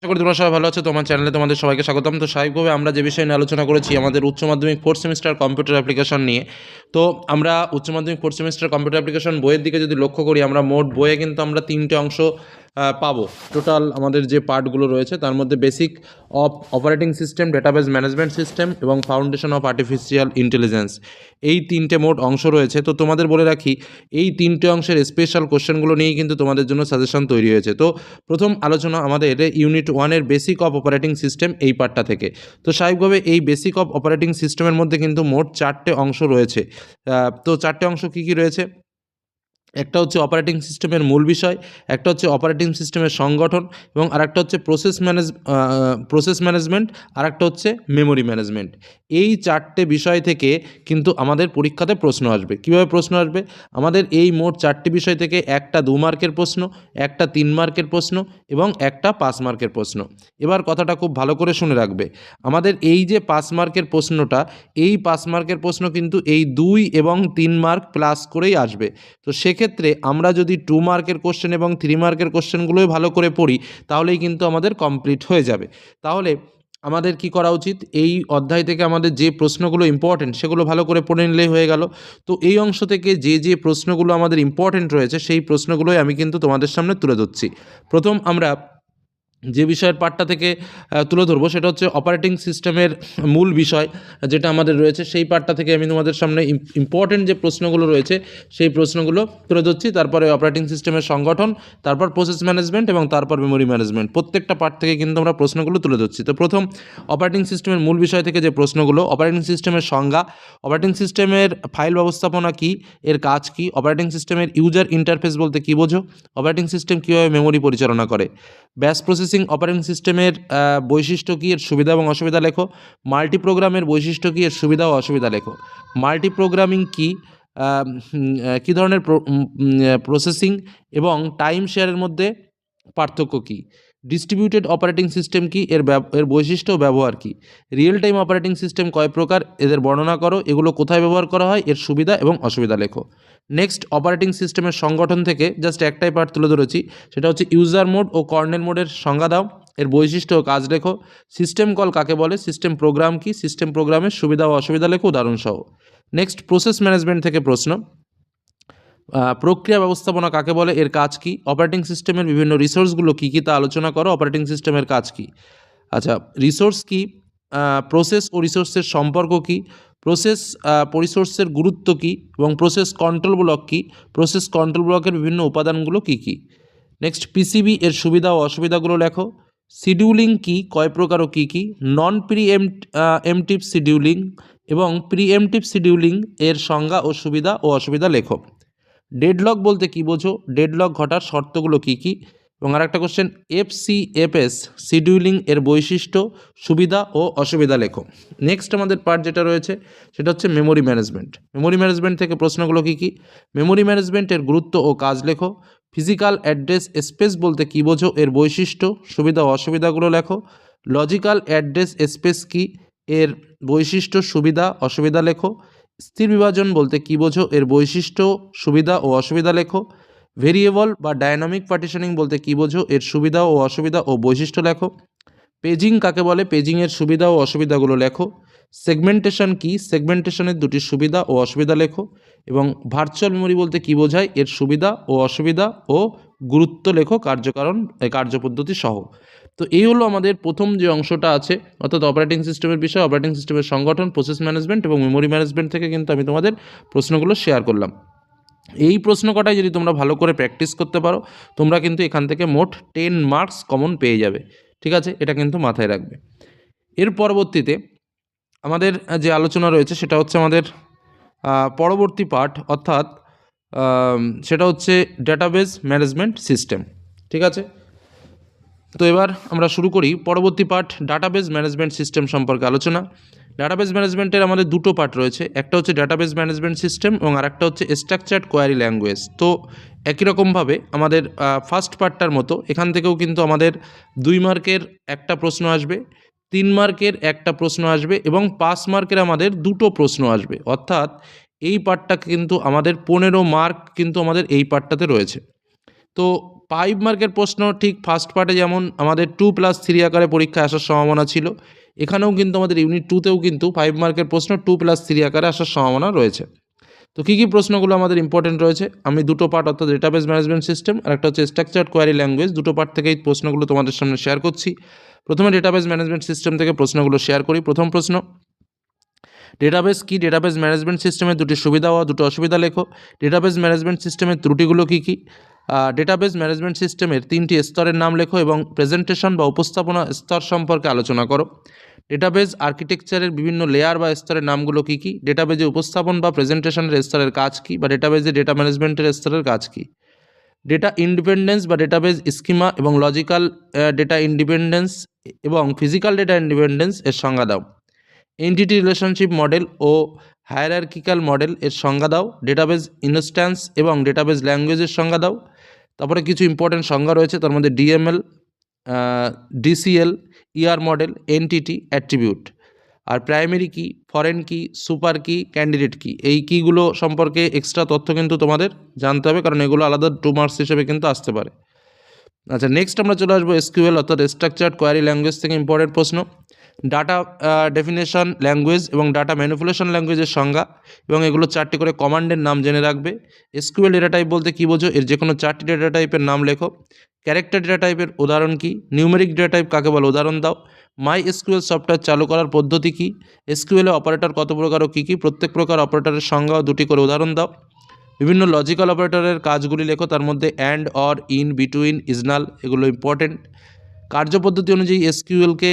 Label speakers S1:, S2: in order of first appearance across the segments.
S1: আশা করি তোমরা সবাই ভালো আছো। তোমার চ্যানেলে তোমাদের সবাইকে স্বাগতম। তো স্বাভাবিকভাবে আমরা যে বিষয় নিয়ে আলোচনা করেছি আমাদের উচ্চ মাধ্যমিক ফোর্থ সেমিস্টার কম্পিউটার অ্যাপ্লিকেশন নিয়ে। তো আমরা উচ্চ মাধ্যমিক ফোর্থ সেমিস্টার কম্পিউটার অ্যাপ্লিকেশন বইয়ের দিকে যদি লক্ষ্য করি, আমরা মোট বইয়ে কিন্তু আমরা 3টে অংশ পাবো। টোটাল আমাদের যে পার্টগুলো রয়েছে তার মধ্যে basic of operating system, database management system এবং ফাউন্ডেশন অফ আর্টিফিশিয়াল ইন্টেলিজেন্স, এই 3টে মোট অংশ রয়েছে। তো তোমাদের বলে রাখি, এই 3টে অংশের স্পেশাল কোশ্চেনগুলো নিয়েই কিন্তু তোমাদের জন্য সাজেশন তৈরি হয়েছে। তো প্রথম আলোচনা আমাদের ইউনিট 1-এর বেসিক অফ অপারেটিং সিস্টেম, এই পার্টটা থেকে। তো স্বাভাবিকভাবে এই বেসিক অফ অপারেটিং সিস্টেমের মধ্যে কিন্তু মোট 4টে অংশ রয়েছে। তো 4টে অংশ কী কী রয়েছে? একটা হচ্ছে অপারেটিং সিস্টেমের মূল বিষয়, একটা হচ্ছে অপারেটিং সিস্টেমের সংগঠন, এবং আরেকটা হচ্ছে প্রসেস ম্যানেজমেন্ট, আরেকটা হচ্ছে মেমোরি ম্যানেজমেন্ট। এই 4টে বিষয় থেকে কিন্তু আমাদের পরীক্ষাতে প্রশ্ন আসবে। কীভাবে প্রশ্ন আসবে? আমাদের এই মোট 4টি বিষয় থেকে একটা 2 মার্কের প্রশ্ন, একটা 3 মার্কের প্রশ্ন এবং একটা 5 মার্কের প্রশ্ন। এবার কথাটা খুব ভালো করে শুনে রাখবে। আমাদের এই যে 5 মার্কের প্রশ্নটা, এই 5 মার্কের প্রশ্ন কিন্তু এই 2 এবং 3 মার্ক প্লাস করেই আসবে। তো সেক্ষেত্রে আমরা যদি 2 মার্কের কোশ্চেন এবং 3 মার্কের কোশ্চেনগুলোই ভালো করে পড়ি, তাহলেই কিন্তু আমাদের কমপ্লিট হয়ে যাবে। তাহলে আমাদের কি করা উচিত? এই অধ্যায় থেকে আমাদের যে প্রশ্নগুলো ইম্পর্টেন্ট সেগুলো ভালো করে পড়ে নিলেই হয়ে গেল। তো এই অংশ থেকে যে প্রশ্নগুলো আমাদের ইম্পর্টেন্ট রয়েছে সেই প্রশ্নগুলোই আমি কিন্তু তোমাদের সামনে তুলে ধরছি। প্রথম আমরা যে বিষয়ের পার্টটা থেকে তুলে ধরবো সেটা হচ্ছে অপারেটিং সিস্টেমের মূল বিষয় যেটা আমাদের রয়েছে, সেই পার্টটা থেকে আমি তোমাদের সামনে ইম্পর্টেন্ট যে প্রশ্নগুলো রয়েছে সেই প্রশ্নগুলো তুলে ধরছি। তারপরে অপারেটিং সিস্টেমের সংগঠন, তারপর প্রসেস ম্যানেজমেন্ট এবং তারপর মেমোরি ম্যানেজমেন্ট, প্রত্যেকটা পার্ট থেকে কিন্তু আমরা প্রশ্নগুলো তুলে ধরছি। তো প্রথম অপারেটিং সিস্টেমের মূল বিষয় থেকে যে প্রশ্নগুলো: অপারেটিং সিস্টেমের সংজ্ঞা, অপারেটিং সিস্টেমের ফাইল ব্যবস্থাপনা কী, এর কাজ কী, অপারেটিং সিস্টেমের ইউজার ইন্টারফেস বলতে কী বোঝো, অপারেটিং সিস্টেম কীভাবে মেমোরি পরিচালনা করে, ব্যাশ প্রসেসিং অপারেটিং সিস্টেমের বৈশিষ্ট্য কী, এর সুবিধা এবং অসুবিধা লেখো, মাল্টি প্রোগ্রামের বৈশিষ্ট্য কী, এর সুবিধা ও অসুবিধা লেখো, মাল্টি প্রোগ্রামিং কী, কী ধরনের প্রসেসিং এবং টাইম শেয়ারের মধ্যে পার্থক্য কী, ডিস্ট্রিবিউটেড অপারেটিং সিস্টেম কী, এর বৈশিষ্ট্য ও ব্যবহার কী, রিয়েল টাইম অপারেটিং সিস্টেম কয় প্রকার, এদের বর্ণনা করো, এগুলো কোথায় ব্যবহার করা হয়, এর সুবিধা এবং অসুবিধা লেখো। নেক্সট, অপারেটিং সিস্টেমের সংগঠন থেকে জাস্ট একটাই পার্ট তুলে ধরেছি, সেটা হচ্ছে ইউজার মোড ও কর্নেল মোডের সংজ্ঞা দাও, এর বৈশিষ্ট্য ও কাজ লেখো, সিস্টেম কল কাকে বলে, সিস্টেম প্রোগ্রাম কী, সিস্টেম প্রোগ্রামের সুবিধা ও অসুবিধা লেখো উদাহরণসহ। নেক্সট, প্রসেস ম্যানেজমেন্ট থেকে প্রশ্ন: প্রক্রিয়া ব্যবস্থাপনা কাকে বলে, এর কাজ কী, অপারেটিং সিস্টেমের বিভিন্ন রিসোর্সগুলো কী কী তা আলোচনা করো, অপারেটিং সিস্টেমের কাজ কী। আচ্ছা, রিসোর্স কী, প্রসেস ও রিসোর্সের সম্পর্ক কী, প্রসেস রিসোর্সের গুরুত্ব কী এবং প্রসেস কন্ট্রোল ব্লক কী, প্রসেস কন্ট্রোল ব্লকের বিভিন্ন উপাদানগুলো কী কী। নেক্সট, পিসিবি এর সুবিধা ও অসুবিধাগুলো লেখো, শিডিউলিং কী, কয় প্রকার ও কী কী, নন এমটিভ শিডিউলিং এবং প্রিএমটিভ শিডিউলিং এর সংজ্ঞা ও সুবিধা ও অসুবিধা লেখো। ডেডলক বলতে কী বোঝো, ডেডলক ঘটার শর্তগুলো কী কী, এবং আরেকটা কোশ্চেন, এফসিএফএস শিডিউলিং এর বৈশিষ্ট্য, সুবিধা ও অসুবিধা লেখো। নেক্সট আমাদের পার্ট যেটা রয়েছে সেটা হচ্ছে মেমোরি ম্যানেজমেন্ট। মেমোরি ম্যানেজমেন্ট থেকে প্রশ্নগুলো কী কী: মেমোরি ম্যানেজমেন্টের গুরুত্ব ও কাজ লেখো, ফিজিক্যাল অ্যাড্রেস স্পেস বলতে কী বোঝো, এর বৈশিষ্ট্য, সুবিধা ও অসুবিধাগুলো লেখো। লজিক্যাল অ্যাড্রেস স্পেস কী, এর বৈশিষ্ট্য, সুবিধা, অসুবিধা লেখো। স্থির বিভাজন বলতে কী বোঝো, এর বৈশিষ্ট্য, সুবিধা ও অসুবিধা লেখো। ভেরিয়েবল বা ডায়নামিক পার্টিশনিং বলতে কী বোঝো, এর সুবিধা ও অসুবিধা ও বৈশিষ্ট্য লেখো। পেজিং কাকে বলে, পেজিংয়ের সুবিধা ও অসুবিধাগুলো লেখো। সেগমেন্টেশন কী, সেগমেন্টেশনের দুটি সুবিধা ও অসুবিধা লেখো। এবং ভার্চুয়াল মেমোরি বলতে কী বোঝায়, এর সুবিধা ও অসুবিধা ও গুরুত্ব লেখো, কার্যপদ্ধতি সহ। তো এই হলো আমাদের প্রথম যে অংশটা আছে, অর্থাৎ অপারেটিং সিস্টেমের বিষয়, অপারেটিং সিস্টেমের সংগঠন, প্রসেস ম্যানেজমেন্ট এবং মেমোরি ম্যানেজমেন্ট থেকে কিন্তু আমি তোমাদের প্রশ্নগুলো শেয়ার করলাম। এই প্রশ্ন কটাই যদি তোমরা ভালো করে প্র্যাকটিস করতে পারো, তোমরা কিন্তু এখান থেকে মোট 10 মার্কস কমন পেয়ে যাবে। ঠিক আছে, এটা কিন্তু মাথায় রাখবে। এর পরবর্তীতে আমাদের যে আলোচনা রয়েছে সেটা হচ্ছে আমাদের পরবর্তী পার্ট, অর্থাৎ সেটা হচ্ছে ডেটাবেস ম্যানেজমেন্ট সিস্টেম। ঠিক আছে, তো এবার আমরা শুরু করি পরবর্তী পার্ট, ডাটাবেস ম্যানেজমেন্ট সিস্টেম সম্পর্কে আলোচনা। ডাটাবেস ম্যানেজমেন্টের আমাদের দুটো পার্ট রয়েছে, একটা হচ্ছে ডাটাবেস ম্যানেজমেন্ট সিস্টেম এবং আরেকটা হচ্ছে স্ট্রাকচার্ড কোয়ারি ল্যাঙ্গুয়েজ। তো একই রকমভাবে আমাদের ফার্স্ট পার্টটার মতো এখান থেকেও কিন্তু আমাদের 2 মার্কের একটা প্রশ্ন আসবে, 3 মার্কের একটা প্রশ্ন আসবে এবং 5 মার্কের আমাদের দুটো প্রশ্ন আসবে। অর্থাৎ এই পার্টটা কিন্তু আমাদের 15 মার্ক কিন্তু আমাদের এই পার্টটাতে রয়েছে। তো 5 মার্কের প্রশ্ন ঠিক ফার্স্ট পার্টে যেমন আমাদের 2+3 আকারে পরীক্ষায় আসার সম্ভাবনা ছিল, এখানেও কিন্তু আমাদের ইউনিট 2তেও কিন্তু 5 মার্কের প্রশ্ন 2+3 আকারে আসার সম্ভাবনা রয়েছে। তো কী কী প্রশ্নগুলো আমাদের ইম্পর্টেন্ট রয়েছে, আমি দুটো পার্ট অর্থাৎ ডেটাবেস ম্যানেজমেন্ট সিস্টেম আর একটা হচ্ছে স্ট্রাকচার্ড কোয়ারি ল্যাঙ্গুয়েজ, দুটো পার্ট থেকে এই প্রশ্নগুলো তোমাদের সামনে শেয়ার করছি। প্রথমে ডেটাবেস ম্যানেজমেন্ট সিস্টেম থেকে প্রশ্নগুলো শেয়ার করি। প্রথম প্রশ্ন, ডেটাবেস কি? ডেটাবেস ম্যানেজমেন্ট সিস্টেমের দুটি সুবিধা ও দুটো অসুবিধা লেখো। ডেটাবেস ম্যানেজমেন্ট সিস্টেমের ত্রুটিগুলো কী কী? ডেটাবেস ম্যানেজমেন্ট সিস্টেমের 3টি স্তরের নাম লেখো এবং প্রেজেন্টেশন বা উপস্থাপনা স্তর সম্পর্কে আলোচনা করো। ডেটাবেস আর্কিটেকচারের বিভিন্ন লেয়ার বা স্তরের নামগুলো কী কী? ডেটাবেজে উপস্থাপন বা প্রেজেন্টেশনের স্তরের কাজ কী, বা ডেটাবেজে ডেটা ম্যানেজমেন্টের স্তরের কাজ কী? ডেটা ইন্ডিপেন্ডেন্স বা ডেটাবেস স্কিমা এবং লজিক্যাল ডেটা ইন্ডিপেন্ডেন্স এবং ফিজিক্যাল ডেটা ইন্ডিপেন্ডেন্স এর সংজ্ঞা দাও। এন্টিটি রিলেশনশিপ মডেল ও হায়ারার্কিক্যাল মডেল এর সংজ্ঞা দাও। ডেটাবেস ইনস্ট্যান্স এবং ডেটাবেস ল্যাঙ্গুয়েজের সংজ্ঞা দাও। তারপরে কিছু ইম্পর্টেন্ট সংজ্ঞা রয়েছে, তার মধ্যে DML, DCL, ER model, entity, attribute. আর primary key, foreign key, super key, candidate key, এই কিগুলো সম্পর্কে এক্সট্রা তথ্য কিন্তু তোমাদের জানতে হবে, কারণ এগুলো আলাদা 2 মার্কস হিসেবে কিন্তু আসতে পারে। আচ্ছা, নেক্সট আমরা চলে আসবো এসকিউএল অর্থাৎ স্ট্রাকচার্ড কোয়ারি ল্যাঙ্গুয়েজ থেকে ইম্পর্টেন্ট প্রশ্ন। ডাটা ডেফিনেশন ল্যাঙ্গুয়েজ এবং ডাটা ম্যানিপুলেশন ল্যাঙ্গুয়েজের সংজ্ঞা এবং এগুলো 4টি করে কমান্ডের নাম জেনে রাখবে। এসকিউএল ডেটা টাইপ বলতে কী বোঝো? এর যে কোনো 4টি ডেটা টাইপের নাম লেখো। ক্যারেক্টার ডেটা টাইপের উদাহরণ কী? নিউমেরিক ডেটা টাইপ কাকে বলে উদাহরণ দাও। মাই এসকিউএল সফটওয়্যার চালু করার পদ্ধতি কী? এসকিউএলে অপারেটর কত প্রকার ও কী কী? প্রত্যেক প্রকার অপারেটরের সংজ্ঞা ও 2টি করে উদাহরণ দাও। বিভিন্ন লজিক্যাল অপারেটরের কাজগুলি লেখো, তার মধ্যে অ্যান্ড, অর, ইন, বিটুইন, ইজনাল এগুলো ইম্পর্টেন্ট। কার্যপদ্ধতি অনুযায়ী এসকিউএলকে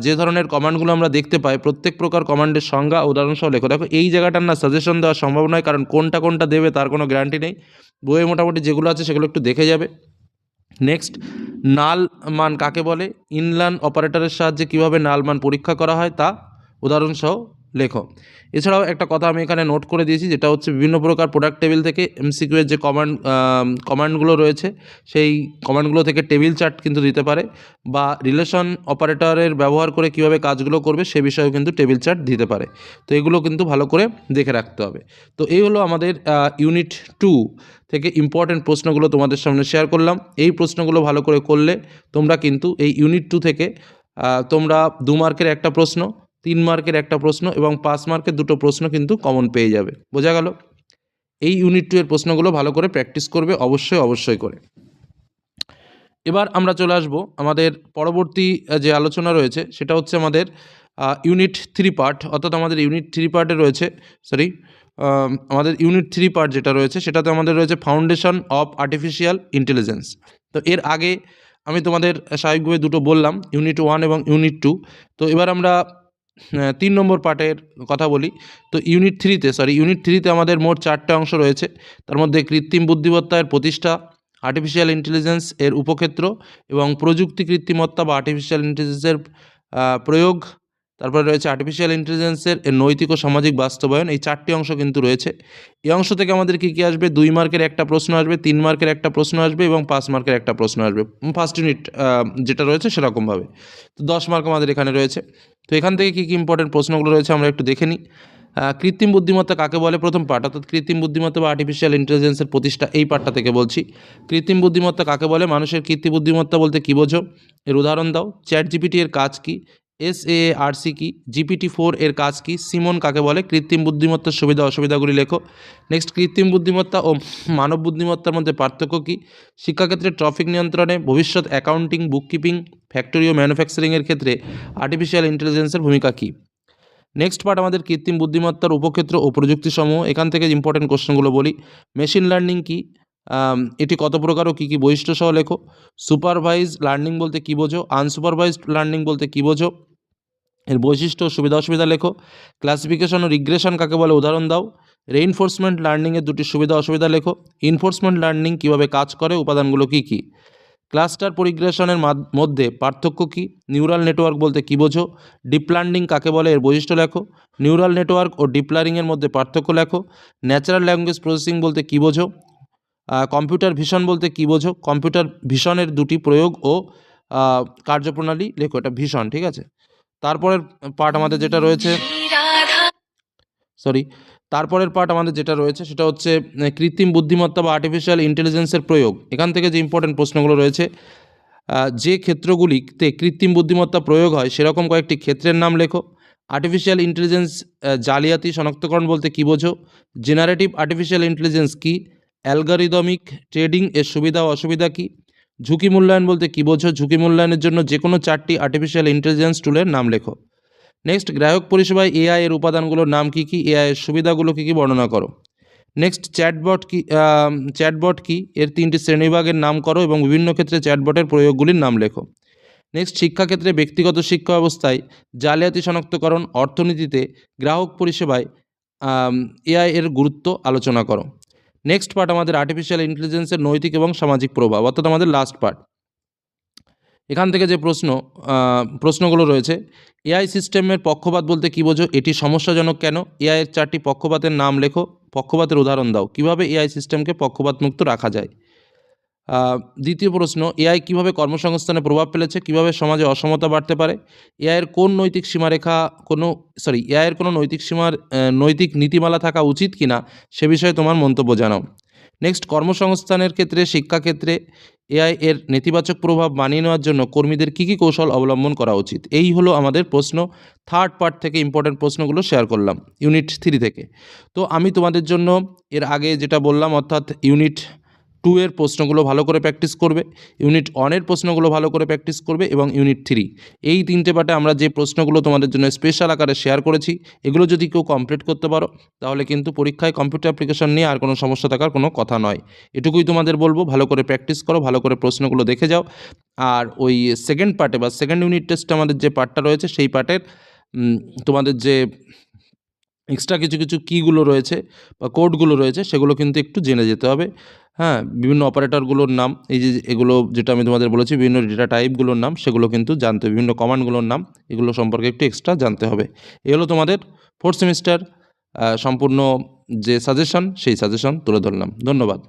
S1: যে ধরনের কমান্ডগুলো আমরা দেখতে পাই, প্রত্যেক প্রকার কমান্ডের সংজ্ঞা উদাহরণসহ লেখো। দেখো এই জায়গাটার না সাজেশন দেওয়া সম্ভব নয়, কারণ কোনটা কোনটা দেবে তার কোনো গ্যারান্টি নেই। বইয়ে মোটামুটি যেগুলো আছে সেগুলো একটু দেখে যাবে। নেক্সট, নাল মান কাকে বলে? ইনলার্ন অপারেটরের সাহায্যে কীভাবে নাল মান পরীক্ষা করা হয় তা উদাহরণসহ লেখো। এছাড়াও একটা কথা আমি এখানে নোট করে দিয়েছি, যেটা হচ্ছে বিভিন্ন প্রকার প্রোডাক্ট টেবিল থেকে এমসিকিউ এর যে কমান্ডগুলো রয়েছে, সেই কমান্ডগুলো থেকে টেবিল চার্ট কিন্তু দিতে পারে, বা রিলেশন অপারেটরের ব্যবহার করে কীভাবে কাজগুলো করবে সে বিষয়েও কিন্তু টেবিল চার্ট দিতে পারে। তো এগুলো কিন্তু ভালো করে দেখে রাখতে হবে। তো এই হলো আমাদের ইউনিট 2 থেকে ইম্পর্টেন্ট প্রশ্নগুলো তোমাদের সামনে শেয়ার করলাম। এই প্রশ্নগুলো ভালো করে করলে তোমরা কিন্তু এই ইউনিট 2 থেকে তোমরা 2 মার্কের একটা প্রশ্ন, 3 মার্কের একটা প্রশ্ন এবং 5 মার্কের 2টো প্রশ্ন কিন্তু কমন পেয়ে যাবে। বোঝা গেল? এই ইউনিট 2 এর প্রশ্নগুলো ভালো করে প্র্যাকটিস করবে অবশ্যই করে। এবার আমরা চলে আসব আমাদের পরবর্তী যে আলোচনা রয়েছে, সেটা হচ্ছে আমাদের ইউনিট 3 পার্ট, অর্থাৎ আমাদের ইউনিট 3 পার্টে রয়েছে আমাদের ইউনিট 3 পার্ট যেটা রয়েছে সেটাতে আমাদের রয়েছে ফাউন্ডেশন অফ আর্টিফিশিয়াল ইন্টেলিজেন্স। তো এর আগে আমি তোমাদের স্বাভাবিকভাবে দুটো বললাম, ইউনিট 1 এবং ইউনিট 2। তো এবার আমরা 3 নম্বর পার্টের কথা বলি। তো ইউনিট 3তে আমাদের মোট 4টে অংশ রয়েছে। তার মধ্যে কৃত্রিম বুদ্ধিমত্তার প্রতিষ্ঠা, আর্টিফিশিয়াল ইন্টেলিজেন্স এর উপক্ষেত্র এবং প্রযুক্তি কৃত্রিমত্তা বা আর্টিফিশিয়াল ইন্টেলিজেন্সের প্রয়োগ, তারপরে রয়েছে আর্টিফিশিয়াল ইন্টেলিজেন্সের নৈতিক ও সামাজিক বাস্তবায়ন। এই 4টি অংশ কিন্তু রয়েছে। এই অংশ থেকে আমাদের কী কী আসবে? 2 মার্কের একটা প্রশ্ন আসবে, 3 মার্কের একটা প্রশ্ন আসবে এবং 5 মার্কের একটা প্রশ্ন আসবে। ফার্স্ট ইউনিট যেটা রয়েছে সেরকমভাবে। তো 10 মার্ক আমাদের এখানে রয়েছে। তো এখান থেকে কী কী ইম্পর্টেন্ট প্রশ্নগুলো রয়েছে আমরা একটু দেখে নিই। কৃত্রিম বুদ্ধিমত্তা কাকে বলে? প্রথম পার্ট, অর্থাৎ কৃত্রিম বুদ্ধিমত্তা বা আর্টিফিশিয়াল ইন্টেলিজেন্সের প্রতিষ্ঠা, এই পার্টটা থেকে বলছি। কৃত্রিম বুদ্ধিমত্তা কাকে বলে? মানুষের কৃত্রিম বুদ্ধিমত্তা বলতে কী বোঝো? এর উদাহরণ দাও। চ্যাট জিপিটি এর কাজ কী? SAARC কি? GPT-4 এর কাজ কী? সিমন কাকে বলে? কৃত্রিম বুদ্ধিমত্তার সুবিধা অসুবিধাগুলি লেখো। নেক্সট, কৃত্রিম বুদ্ধিমত্তা ও মানব বুদ্ধিমত্তার মধ্যে পার্থক্য কী? শিক্ষাক্ষেত্রে ট্রাফিক নিয়ন্ত্রণে, ভবিষ্যৎ অ্যাকাউন্টিং, বুককিপিং, ফ্যাক্টরি ও ম্যানুফ্যাকচারিংয়ের ক্ষেত্রে আর্টিফিশিয়াল ইন্টেলিজেন্সের ভূমিকা কী? নেক্সট পার্ট আমাদের কৃত্রিম বুদ্ধিমত্তার উপক্ষেত্র ও প্রযুক্তিসমূহ। এখান থেকে ইম্পর্টেন্ট কোশ্চেনগুলো বলি। মেশিন লার্নিং কী? এটি কত প্রকার ও কী কী বৈশিষ্ট্য সহ লেখো। সুপারভাইজ লার্নিং বলতে কী বোঝো? আনসুপারভাইজড লার্নিং বলতে কী বোঝো? এর বৈশিষ্ট্য ও সুবিধা অসুবিধা লেখো। ক্লাসিফিকেশন ও রিগ্রেশন কাকে বলে? উদাহরণ দাও। রেইনফোর্সমেন্ট লার্নিংয়ের 2টি সুবিধা অসুবিধা লেখো। ইনফোর্সমেন্ট লার্নিং কীভাবে কাজ করে? উপাদানগুলো কী কী? ক্লাস্টার পরিগ্রেশনের মধ্যে পার্থক্য কী? নিউরাল নেটওয়ার্ক বলতে কী বোঝো? ডিপ লার্নিং কাকে বলে? এর বৈশিষ্ট্য লেখো। নিউরাল নেটওয়ার্ক ও ডিপ লার্নিংয়ের মধ্যে পার্থক্য লেখো। ন্যাচারাল ল্যাঙ্গুয়েজ প্রসেসিং বলতে কী বোঝো? কম্পিউটার ভিশন বলতে কী বোঝো? কম্পিউটার ভিশনের 2টি প্রয়োগ ও কার্যপ্রণালী লেখো। এটা ভিশন, ঠিক আছে। তারপরের পার্ট আমাদের যেটা রয়েছে তারপরের পার্ট আমাদের যেটা রয়েছে সেটা হচ্ছে কৃত্রিম বুদ্ধিমত্তা বা আর্টিফিশিয়াল ইন্টেলিজেন্সের প্রয়োগ। এখান থেকে যে ইম্পর্টেন্ট প্রশ্নগুলো রয়েছে, যে ক্ষেত্রগুলিতে কৃত্রিম বুদ্ধিমত্তা প্রয়োগ হয় সেরকম কয়েকটি ক্ষেত্রের নাম লেখো। আর্টিফিশিয়াল ইন্টেলিজেন্স জালিয়াতি শনাক্তকরণ বলতে কী বোঝো? জেনারেটিভ আর্টিফিশিয়াল ইন্টেলিজেন্স কী? অ্যালগরিদমিক ট্রেডিং এর সুবিধা ও অসুবিধা কী? ঝুঁকি মূল্যায়ন বলতে কী বোঝো? ঝুঁকি মূল্যায়নের জন্য যে কোনো 4টি আর্টিফিশিয়াল ইন্টেলিজেন্স টুলের নাম লেখো। নেক্সট, গ্রাহক পরিষেবায় এআই এর উপাদানগুলোর নাম কী কী? এআই এর সুবিধাগুলো কী কী বর্ণনা করো। নেক্সট, চ্যাটবট কি এর 3টি শ্রেণীবিভাগের নাম করো এবং বিভিন্ন ক্ষেত্রে চ্যাটবটের প্রয়োগগুলির নাম লেখো। নেক্সট, শিক্ষাক্ষেত্রে ব্যক্তিগত শিক্ষা ব্যবস্থায় জালিয়াতি শনাক্তকরণ, অর্থনীতিতে গ্রাহক পরিষেবায় এআই এর গুরুত্ব আলোচনা করো। নেক্সট পার্ট আমাদের আর্টিফিশিয়াল ইন্টেলিজেন্সের নৈতিক এবং সামাজিক প্রভাব, অর্থাৎ আমাদের লাস্ট পার্ট। এখান থেকে যে প্রশ্নগুলো রয়েছে, এআই সিস্টেমের পক্ষপাত বলতে কী বোঝো? এটি সমস্যাজনক কেন? এআই এর 4টি পক্ষপাতের নাম লেখো, পক্ষপাতের উদাহরণ দাও। কীভাবে এআই সিস্টেমকে পক্ষপাতমুক্ত রাখা যায়? দ্বিতীয় প্রশ্ন, এআই কীভাবে কর্মসংস্থানে প্রভাব ফেলেছে? কীভাবে সমাজে অসমতা বাড়তে পারে? এআইয়ের কোনো নৈতিক নীতিমালা থাকা উচিত কিনা সে বিষয়ে তোমার মন্তব্য জানাও। নেক্সট, কর্মসংস্থানের ক্ষেত্রে, শিক্ষাক্ষেত্রে এআই এর নেতিবাচক প্রভাব মানিয়ে নেওয়ার জন্য কর্মীদের কী কী কৌশল অবলম্বন করা উচিত? এই হলো আমাদের প্রশ্ন। থার্ড পার্ট থেকে ইম্পর্টেন্ট প্রশ্নগুলো শেয়ার করলাম ইউনিট 3 থেকে। তো আমি তোমাদের জন্য এর আগে যেটা বললাম, অর্থাৎ ইউনিট 2 এর প্রশ্নগুলো ভালো করে প্র্যাকটিস করবে, ইউনিট 1 এর প্রশ্নগুলো ভালো করে প্র্যাকটিস করবে এবং ইউনিট 3, এই 3টে পার্টে আমরা যে প্রশ্নগুলো তোমাদের জন্য স্পেশাল আকারে শেয়ার করেছি, এগুলো যদি কেউ কমপ্লিট করতে পারো তাহলে কিন্তু পরীক্ষায় কম্পিউটার অ্যাপ্লিকেশন নিয়ে আর কোনো সমস্যা থাকার কোনো কথা নয়। এটুকুই তোমাদের বলবো, ভালো করে প্র্যাকটিস করো, ভালো করে প্রশ্নগুলো দেখে যাও। আর ওই সেকেন্ড পার্টে বা সেকেন্ড ইউনিট টেস্টে আমাদের যে পার্টটা রয়েছে সেই পার্টের তোমাদের যে এক্সট্রা কিছু কিগুলো রয়েছে বা কোডগুলো রয়েছে সেগুলো কিন্তু একটু জেনে যেতে হবে। হ্যাঁ, বিভিন্ন অপারেটরগুলোর নাম, এই যে এগুলো যেটা আমি তোমাদের বলেছি, বিভিন্ন ডেটা টাইপগুলোর নাম, সেগুলো কিন্তু জানতে হবে। বিভিন্ন কমান্ডগুলোর নাম, এগুলো সম্পর্কে একটু এক্সট্রা জানতে হবে। এই হলো তোমাদের 4th সেমিস্টার সম্পূর্ণ যে সাজেশন, সেই সাজেশন তুলে ধরলাম। ধন্যবাদ।